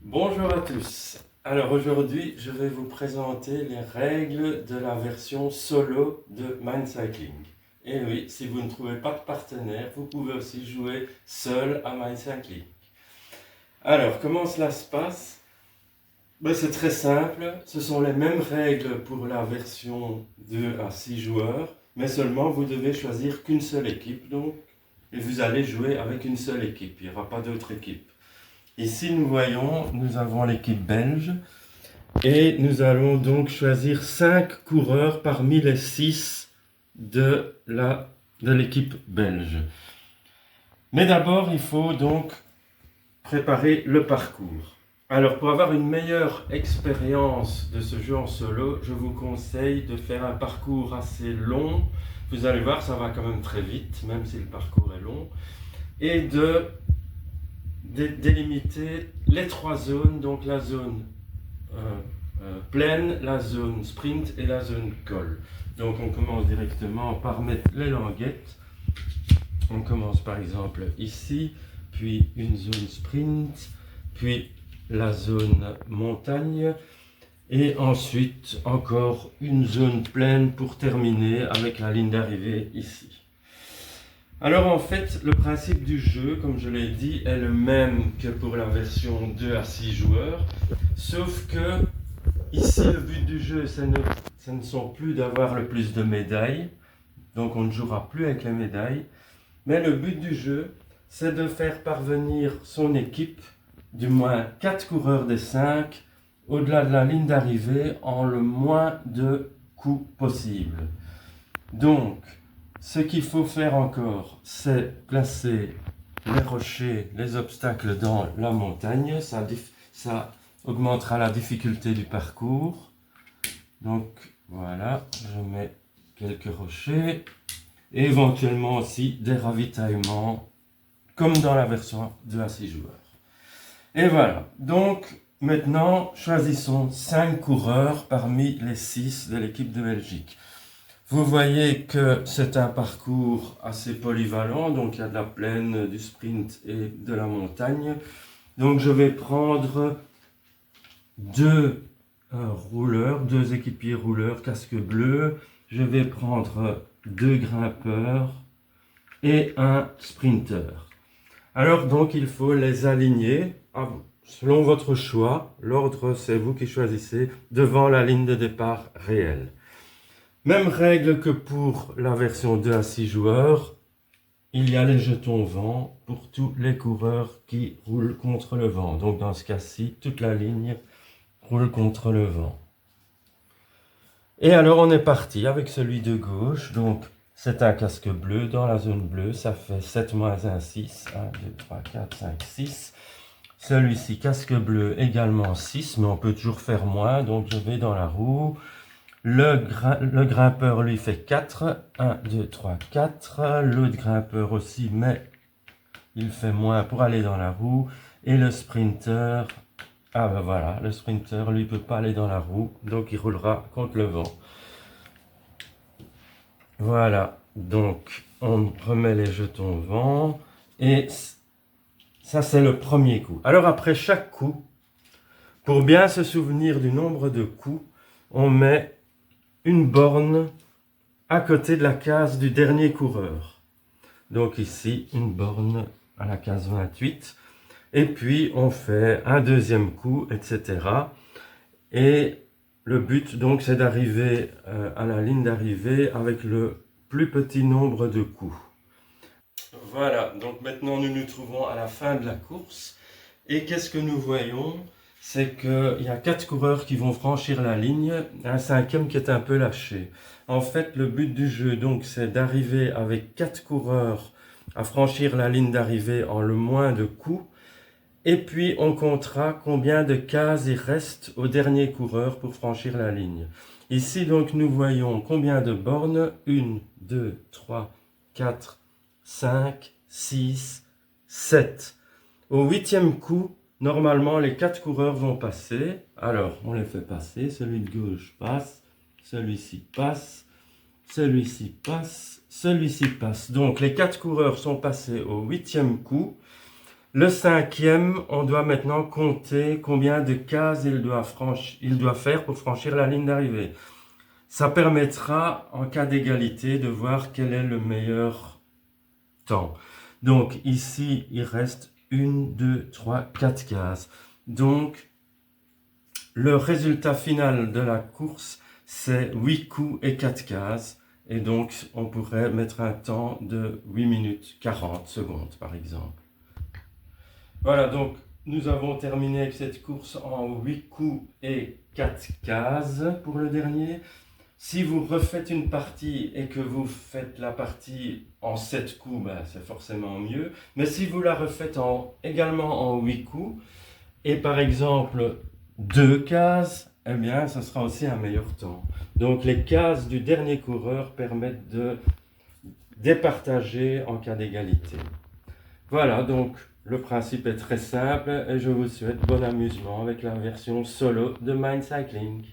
Bonjour à tous. Alors aujourd'hui, je vais vous présenter les règles de la version solo de Mindcycling. Et oui, si vous ne trouvez pas de partenaire, vous pouvez aussi jouer seul à Mindcycling. Alors, comment cela se passe? C'est très simple, ce sont les mêmes règles pour la version 2 à 6 joueurs, mais seulement vous devez choisir qu'une seule équipe donc, et vous allez jouer avec une seule équipe, il n'y aura pas d'autre équipe. Ici, nous voyons, nous avons l'équipe belge et nous allons donc choisir 5 coureurs parmi les 6 de l'équipe belge. Mais d'abord, il faut donc préparer le parcours. Alors, pour avoir une meilleure expérience de ce jeu en solo, je vous conseille de faire un parcours assez long. Vous allez voir, ça va quand même très vite, même si le parcours est long. Et de délimiter les 3 zones, donc la zone plaine, la zone sprint et la zone col. Donc on commence directement par mettre les languettes. On commence par exemple ici, puis une zone sprint, puis la zone montagne, et ensuite encore une zone plaine pour terminer avec la ligne d'arrivée ici. Alors en fait, le principe du jeu, comme je l'ai dit, est le même que pour la version 2 à 6 joueurs, sauf que ici le but du jeu, ce ne sont plus d'avoir le plus de médailles, donc on ne jouera plus avec les médailles, mais le but du jeu, c'est de faire parvenir son équipe, du moins 4 coureurs des 5, au-delà de la ligne d'arrivée en le moins de coups possible. Donc, ce qu'il faut faire encore, c'est placer les rochers, les obstacles dans la montagne. Ça augmentera la difficulté du parcours. Donc voilà, je mets quelques rochers. Et éventuellement aussi des ravitaillements, comme dans la version 2 à 6 joueurs. Et voilà, donc maintenant choisissons 5 coureurs parmi les 6 de l'équipe de Belgique. Vous voyez que c'est un parcours assez polyvalent, donc il y a de la plaine, du sprint et de la montagne. Donc je vais prendre deux rouleurs, deux équipiers rouleurs, casque bleu. Je vais prendre 2 grimpeurs et un sprinter. Alors donc il faut les aligner selon votre choix. L'ordre c'est vous qui choisissez devant la ligne de départ réelle. Même règle que pour la version 2 à 6 joueurs, il y a les jetons vent pour tous les coureurs qui roulent contre le vent. Donc dans ce cas-ci, toute la ligne roule contre le vent. Et alors on est parti avec celui de gauche. Donc c'est un casque bleu dans la zone bleue. Ça fait 7 moins 1, 6. 1, 2, 3, 4, 5, 6. Celui-ci, casque bleu, également 6. Mais on peut toujours faire moins. Donc je vais dans la roue. Le grimpeur lui fait 4. 1, 2, 3, 4. L'autre grimpeur aussi, mais il fait moins pour aller dans la roue. Et le sprinter, ah ben voilà, le sprinter lui peut pas aller dans la roue, donc il roulera contre le vent. Voilà, donc on remet les jetons vent. Et ça c'est le premier coup. Alors après chaque coup, pour bien se souvenir du nombre de coups, on met une borne à côté de la case du dernier coureur. Donc ici, une borne à la case 28. Et puis, on fait un deuxième coup, etc. Et le but, donc, c'est d'arriver à la ligne d'arrivée avec le plus petit nombre de coups. Voilà, donc maintenant, nous nous trouvons à la fin de la course. Et qu'est-ce que nous voyons? C'est qu'il y a 4 coureurs qui vont franchir la ligne, un 5e qui est un peu lâché. En fait, le but du jeu, donc, c'est d'arriver avec 4 coureurs à franchir la ligne d'arrivée en le moins de coups. Et puis, on comptera combien de cases il reste au dernier coureur pour franchir la ligne. Ici, donc, nous voyons combien de bornes. 1, 2, 3, 4, 5, 6, 7. Au 8e coup, normalement, les 4 coureurs vont passer. Alors, on les fait passer. Celui de gauche passe. Celui-ci passe. Celui-ci passe. Celui-ci passe. Donc, les 4 coureurs sont passés au 8e coup. Le cinquième, on doit maintenant compter combien de cases il doit faire pour franchir la ligne d'arrivée. Ça permettra, en cas d'égalité, de voir quel est le meilleur temps. Donc ici, il reste 1, 2, 3, 4 cases. Donc, le résultat final de la course, c'est 8 coups et 4 cases. Et donc, on pourrait mettre un temps de 8 minutes 40 secondes, par exemple. Voilà, donc nous avons terminé avec cette course en 8 coups et 4 cases pour le dernier. Si vous refaites une partie et que vous faites la partie en 7 coups, ben, c'est forcément mieux. Mais si vous la refaites également en 8 coups, et par exemple 2 cases, eh bien, ça sera aussi un meilleur temps. Donc les cases du dernier coureur permettent de départager en cas d'égalité. Voilà, donc le principe est très simple et je vous souhaite bon amusement avec la version solo de Mind Cycling.